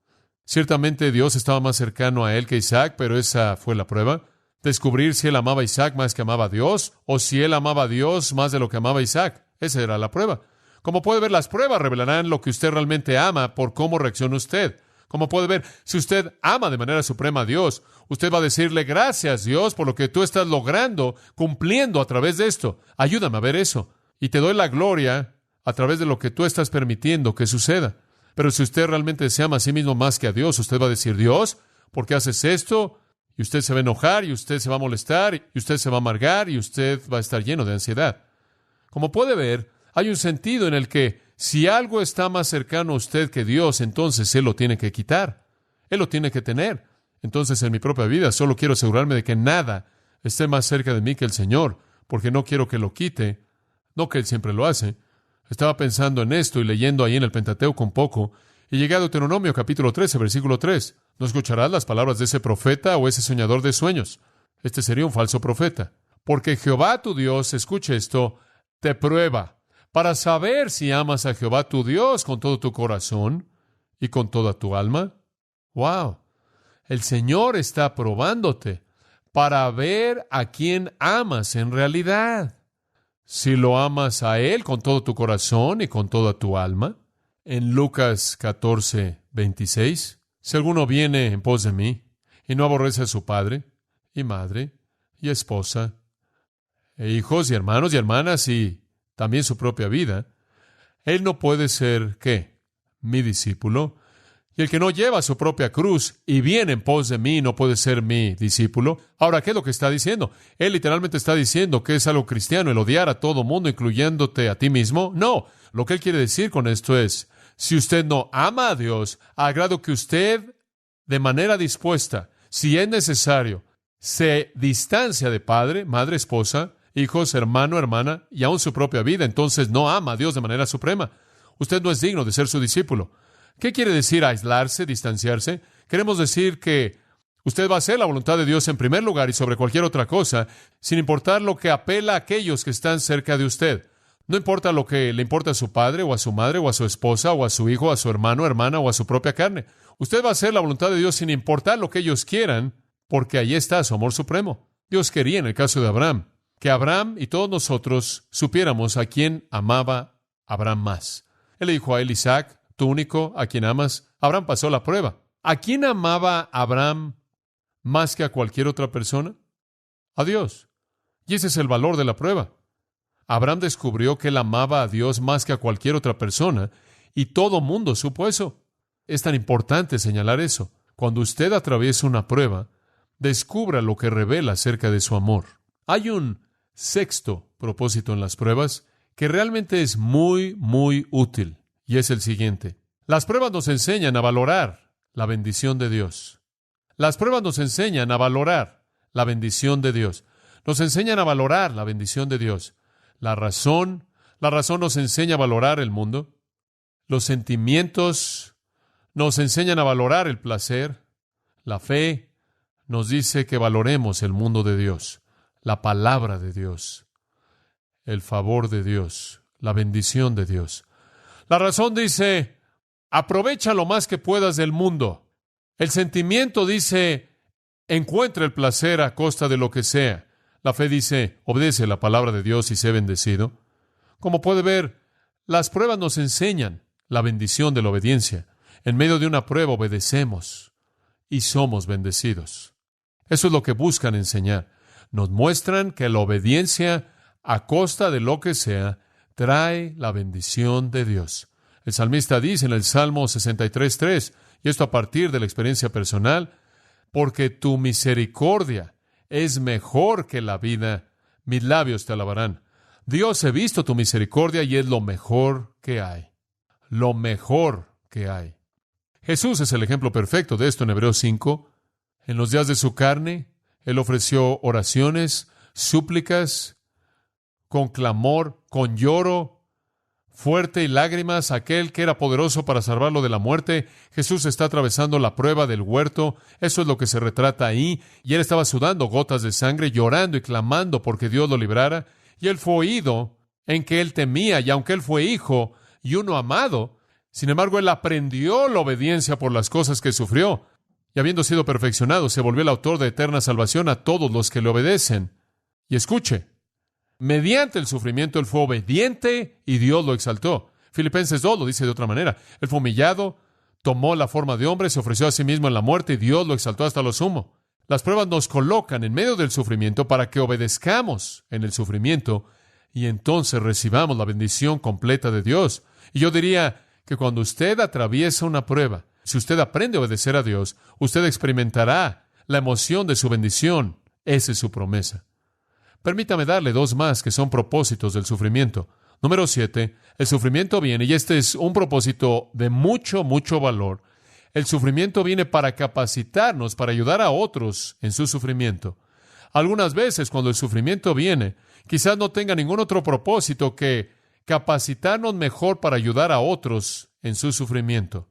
Ciertamente Dios estaba más cercano a él que Isaac, pero esa fue la prueba. Descubrir si él amaba a Isaac más que amaba a Dios, o si él amaba a Dios más de lo que amaba a Isaac. Esa era la prueba. Como puede ver, las pruebas revelarán lo que usted realmente ama por cómo reacciona usted. Como puede ver, si usted ama de manera suprema a Dios, usted va a decirle, gracias Dios por lo que tú estás logrando, cumpliendo a través de esto. Ayúdame a ver eso. Y te doy la gloria a través de lo que tú estás permitiendo que suceda. Pero si usted realmente se ama a sí mismo más que a Dios, usted va a decir, Dios, ¿por qué haces esto? Y usted se va a enojar, y usted se va a molestar, y usted se va a amargar, y usted va a estar lleno de ansiedad. Como puede ver, hay un sentido en el que si algo está más cercano a usted que Dios, entonces Él lo tiene que quitar. Él lo tiene que tener. Entonces, en mi propia vida, solo quiero asegurarme de que nada esté más cerca de mí que el Señor, porque no quiero que lo quite, no que Él siempre lo hace. Estaba pensando en esto y leyendo ahí en el Pentateuco un poco, y llegué a Deuteronomio capítulo 13, versículo 3. ¿No escucharás las palabras de ese profeta o ese soñador de sueños? Este sería un falso profeta. Porque Jehová tu Dios, escuche esto, te prueba para saber si amas a Jehová tu Dios con todo tu corazón y con toda tu alma. ¡Wow! El Señor está probándote para ver a quién amas en realidad. Si lo amas a Él con todo tu corazón y con toda tu alma. En Lucas 14, 26, si alguno viene en pos de mí y no aborrece a su padre y madre y esposa e hijos y hermanos y hermanas y también su propia vida, él no puede ser, ¿qué? Mi discípulo. Y el que no lleva su propia cruz y viene en pos de mí no puede ser mi discípulo. Ahora, ¿qué es lo que está diciendo? Él literalmente está diciendo que es algo cristiano el odiar a todo mundo, incluyéndote a ti mismo. No, lo que él quiere decir con esto es, si usted no ama a Dios, a grado que usted, de manera dispuesta, si es necesario, se distancia de padre, madre, esposa, hijos, hermano, hermana, y aún su propia vida, entonces no ama a Dios de manera suprema. Usted no es digno de ser su discípulo. ¿Qué quiere decir aislarse, distanciarse? Queremos decir que usted va a hacer la voluntad de Dios en primer lugar y sobre cualquier otra cosa, sin importar lo que apela a aquellos que están cerca de usted. No importa lo que le importa a su padre, o a su madre, o a su esposa, o a su hijo, a su hermano, hermana, o a su propia carne. Usted va a hacer la voluntad de Dios sin importar lo que ellos quieran, porque ahí está su amor supremo. Dios quería, en el caso de Abraham, que Abraham y todos nosotros supiéramos a quién amaba Abraham más. Él le dijo a él, Isaac, tu único, a quien amas. Abraham pasó la prueba. ¿A quién amaba Abraham más que a cualquier otra persona? A Dios. Y ese es el valor de la prueba. Abraham descubrió que él amaba a Dios más que a cualquier otra persona, Y todo mundo supo eso. Es tan importante señalar eso. Cuando usted atraviesa una prueba, descubra lo que revela acerca de su amor. Hay un sexto propósito en las pruebas que realmente es muy, muy útil, y es el siguiente. Las pruebas nos enseñan a valorar la bendición de Dios. Las pruebas nos enseñan a valorar la bendición de Dios. Nos enseñan a valorar la bendición de Dios. La razón nos enseña a valorar el mundo. Los sentimientos nos enseñan a valorar el placer. La fe nos dice que valoremos el mundo de Dios, la palabra de Dios, el favor de Dios, la bendición de Dios. La razón dice, aprovecha lo más que puedas del mundo. El sentimiento dice, encuentra el placer a costa de lo que sea. La fe dice, obedece la palabra de Dios y sé bendecido. Como puede ver, las pruebas nos enseñan la bendición de la obediencia. En medio de una prueba obedecemos y somos bendecidos. Eso es lo que buscan enseñar. Nos muestran que la obediencia, a costa de lo que sea, trae la bendición de Dios. El salmista dice en el Salmo 63:3, y esto a partir de la experiencia personal, porque tu misericordia es mejor que la vida, mis labios te alabarán. Dios, he visto tu misericordia y es lo mejor que hay. Lo mejor que hay. Jesús es el ejemplo perfecto de esto en Hebreos 5. En los días de su carne, Él ofreció oraciones, súplicas, con clamor, con lloro fuerte y lágrimas, aquel que era poderoso para salvarlo de la muerte. Jesús está atravesando la prueba del huerto. Eso es lo que se retrata ahí. Y Él estaba sudando gotas de sangre, llorando y clamando porque Dios lo librara. Y Él fue oído en que Él temía, y aunque Él fue hijo y uno amado, sin embargo, Él aprendió la obediencia por las cosas que sufrió. Y habiendo sido perfeccionado, se volvió el autor de eterna salvación a todos los que le obedecen. Y escuche, mediante el sufrimiento Él fue obediente y Dios lo exaltó. Filipenses 2 lo dice de otra manera. Él fue humillado, tomó la forma de hombre, se ofreció a sí mismo en la muerte y Dios lo exaltó hasta lo sumo. Las pruebas nos colocan en medio del sufrimiento para que obedezcamos en el sufrimiento y entonces recibamos la bendición completa de Dios. Y yo diría que cuando usted atraviesa una prueba, si usted aprende a obedecer a Dios, usted experimentará la emoción de su bendición. Esa es su promesa. Permítame darle dos más que son propósitos del sufrimiento. Número 7, el sufrimiento viene, y este es un propósito de mucho, mucho valor. El sufrimiento viene para capacitarnos, para ayudar a otros en su sufrimiento. Algunas veces, cuando el sufrimiento viene, quizás no tenga ningún otro propósito que capacitarnos mejor para ayudar a otros en su sufrimiento.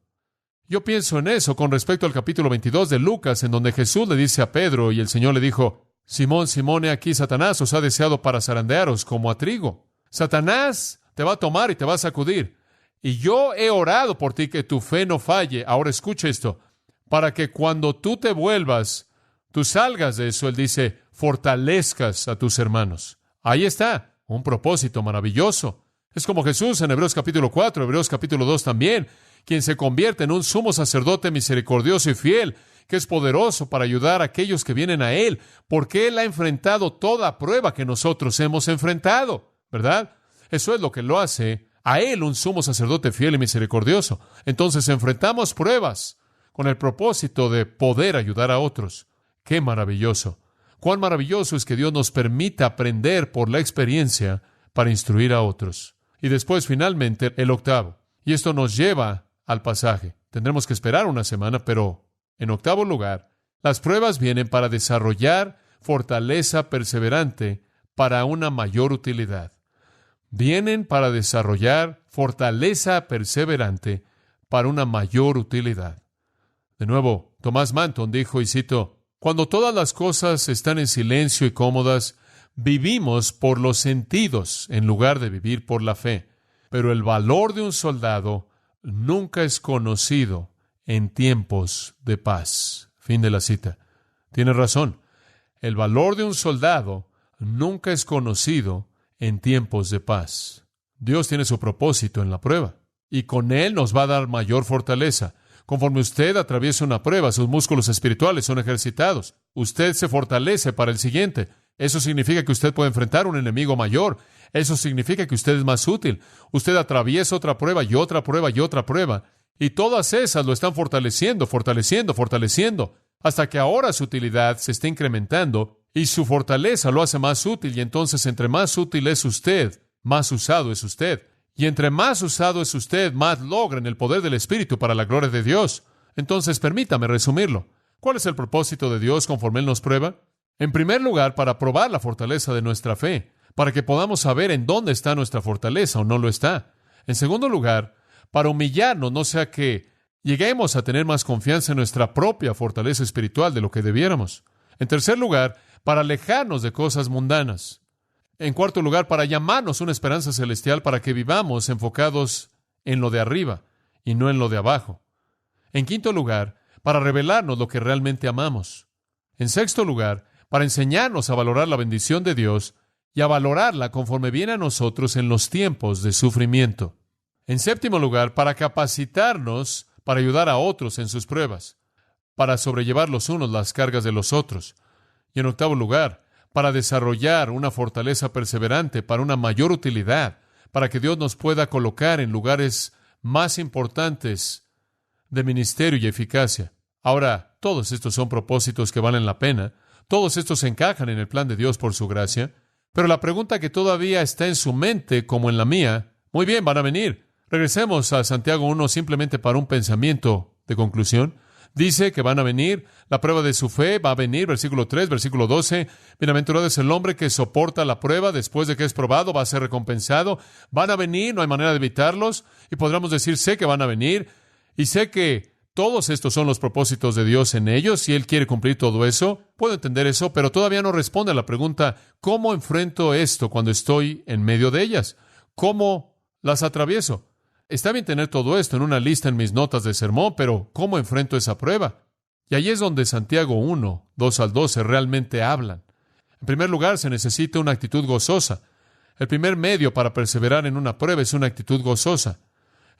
Yo pienso en eso con respecto al capítulo 22 de Lucas, en donde Jesús le dice a Pedro, y el Señor le dijo, Simón, Simón, he aquí Satanás os ha deseado para zarandearos como a trigo. Satanás te va a tomar y te va a sacudir. Y yo he orado por ti que tu fe no falle. Ahora escucha esto. Para que cuando tú te vuelvas, tú salgas de eso. Él dice, fortalezcas a tus hermanos. Ahí está, un propósito maravilloso. Es como Jesús en Hebreos capítulo 4, Hebreos capítulo 2 también, quien se convierte en un sumo sacerdote misericordioso y fiel, que es poderoso para ayudar a aquellos que vienen a Él, porque Él ha enfrentado toda prueba que nosotros hemos enfrentado, ¿verdad? Eso es lo que lo hace a Él un sumo sacerdote fiel y misericordioso. Entonces enfrentamos pruebas con el propósito de poder ayudar a otros. ¡Qué maravilloso! ¡Cuán maravilloso es que Dios nos permita aprender por la experiencia para instruir a otros! Y después, finalmente, el octavo. Y esto nos lleva al pasaje. Tendremos que esperar una semana, pero en octavo lugar, las pruebas vienen para desarrollar fortaleza perseverante para una mayor utilidad. Vienen para desarrollar fortaleza perseverante para una mayor utilidad. De nuevo, Tomás Manton dijo, y cito, cuando todas las cosas están en silencio y cómodas, vivimos por los sentidos en lugar de vivir por la fe. Pero el valor de un soldado nunca es conocido en tiempos de paz. Fin de la cita. Tiene razón. El valor de un soldado nunca es conocido en tiempos de paz. Dios tiene su propósito en la prueba, y con Él nos va a dar mayor fortaleza. Conforme usted atraviesa una prueba, sus músculos espirituales son ejercitados. Usted se fortalece para el siguiente. Eso significa que usted puede enfrentar un enemigo mayor. Eso significa que usted es más útil. Usted atraviesa otra prueba y otra prueba y otra prueba. Y todas esas lo están fortaleciendo, fortaleciendo, fortaleciendo, hasta que ahora su utilidad se está incrementando y su fortaleza lo hace más útil. Y entonces, entre más útil es usted, más usado es usted. Y entre más usado es usted, más logra en el poder del Espíritu para la gloria de Dios. Entonces, permítame resumirlo. ¿Cuál es el propósito de Dios conforme Él nos prueba? En primer lugar, para probar la fortaleza de nuestra fe, para que podamos saber en dónde está nuestra fortaleza o no lo está. En segundo lugar, para humillarnos, no sea que lleguemos a tener más confianza en nuestra propia fortaleza espiritual de lo que debiéramos. En tercer lugar, para alejarnos de cosas mundanas. En cuarto lugar, para llamarnos una esperanza celestial para que vivamos enfocados en lo de arriba y no en lo de abajo. En quinto lugar, para revelarnos lo que realmente amamos. En sexto lugar, para enseñarnos a valorar la bendición de Dios y a valorarla conforme viene a nosotros en los tiempos de sufrimiento. En séptimo lugar, para capacitarnos para ayudar a otros en sus pruebas, para sobrellevar los unos las cargas de los otros. Y en octavo lugar, para desarrollar una fortaleza perseverante para una mayor utilidad, para que Dios nos pueda colocar en lugares más importantes de ministerio y eficacia. Ahora, todos estos son propósitos que valen la pena, todos estos se encajan en el plan de Dios por su gracia, pero la pregunta que todavía está en su mente como en la mía, muy bien, van a venir. Regresemos a Santiago 1 simplemente para un pensamiento de conclusión. Dice que van a venir, la prueba de su fe va a venir, versículo 3, versículo 12. Bienaventurado es el hombre que soporta la prueba, después de que es probado, va a ser recompensado. Van a venir, no hay manera de evitarlos, y podríamos decir, sé que van a venir, y sé que todos estos son los propósitos de Dios en ellos, y Él quiere cumplir todo eso. Puedo entender eso, pero todavía no responde a la pregunta, ¿cómo enfrento esto cuando estoy en medio de ellas? ¿Cómo las atravieso? Está bien tener todo esto en una lista en mis notas de sermón, pero ¿cómo enfrento esa prueba? Y ahí es donde Santiago 1, 2 al 12 realmente hablan. En primer lugar, se necesita una actitud gozosa. El primer medio para perseverar en una prueba es una actitud gozosa.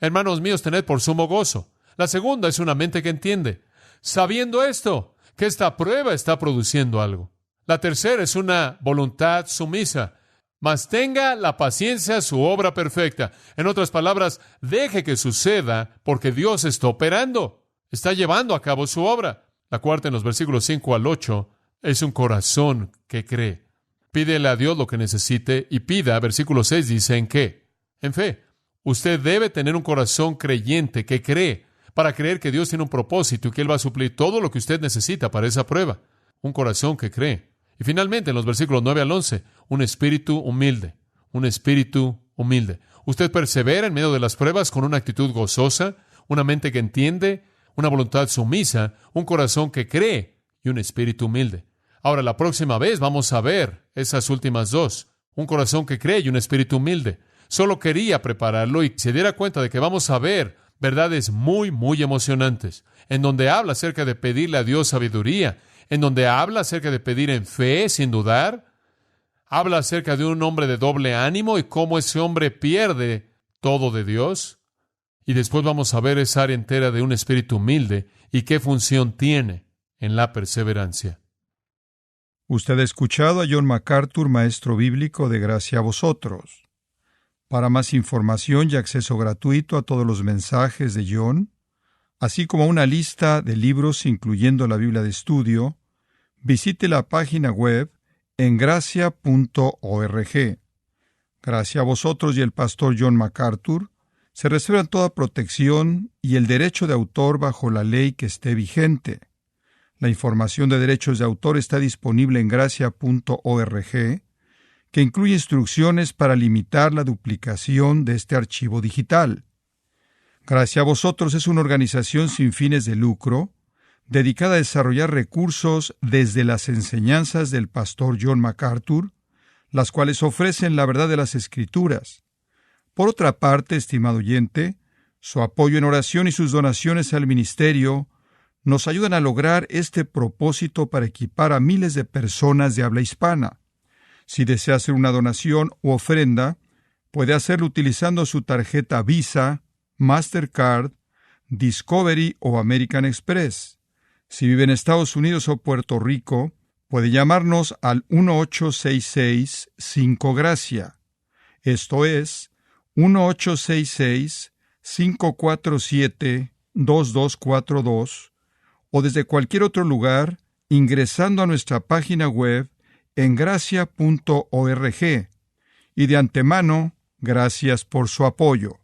Hermanos míos, tened por sumo gozo. La segunda es una mente que entiende, sabiendo esto, que esta prueba está produciendo algo. La tercera es una voluntad sumisa. Mas tenga la paciencia su obra perfecta. En otras palabras, deje que suceda porque Dios está operando. Está llevando a cabo su obra. La cuarta, en los versículos 5 al 8, es un corazón que cree. Pídele a Dios lo que necesite y pida, versículo 6 dice, ¿en qué? En fe. Usted debe tener un corazón creyente que cree para creer que Dios tiene un propósito y que Él va a suplir todo lo que usted necesita para esa prueba. Un corazón que cree. Y finalmente, en los versículos 9 al 11, un espíritu humilde. Un espíritu humilde. Usted persevera en medio de las pruebas con una actitud gozosa, una mente que entiende, una voluntad sumisa, un corazón que cree y un espíritu humilde. Ahora, la próxima vez vamos a ver esas últimas dos. Un corazón que cree y un espíritu humilde. Solo quería prepararlo y se diera cuenta de que vamos a ver verdades muy, muy emocionantes, en donde habla acerca de pedirle a Dios sabiduría, en donde habla acerca de pedir en fe, sin dudar. Habla acerca de un hombre de doble ánimo y cómo ese hombre pierde todo de Dios. Y después vamos a ver esa área entera de un espíritu humilde y qué función tiene en la perseverancia. Usted ha escuchado a John MacArthur, maestro bíblico de Gracia a Vosotros. Para más información y acceso gratuito a todos los mensajes de John, así como una lista de libros incluyendo la Biblia de estudio, visite la página web en gracia.org. Gracia a vosotros y el pastor John MacArthur se reservan toda protección y el derecho de autor bajo la ley que esté vigente. La información de derechos de autor está disponible en gracia.org, que incluye instrucciones para limitar la duplicación de este archivo digital. Gracia a Vosotros es una organización sin fines de lucro, dedicada a desarrollar recursos desde las enseñanzas del pastor John MacArthur, las cuales ofrecen la verdad de las Escrituras. Por otra parte, estimado oyente, su apoyo en oración y sus donaciones al ministerio nos ayudan a lograr este propósito para equipar a miles de personas de habla hispana. Si desea hacer una donación u ofrenda, puede hacerlo utilizando su tarjeta Visa, Mastercard, Discovery o American Express. Si vive en Estados Unidos o Puerto Rico, Puede llamarnos al 1-866-5-GRACIA. Esto es 1-866-547-2242, o desde cualquier otro lugar ingresando a nuestra página web en gracia.org. Y de antemano, gracias por su apoyo.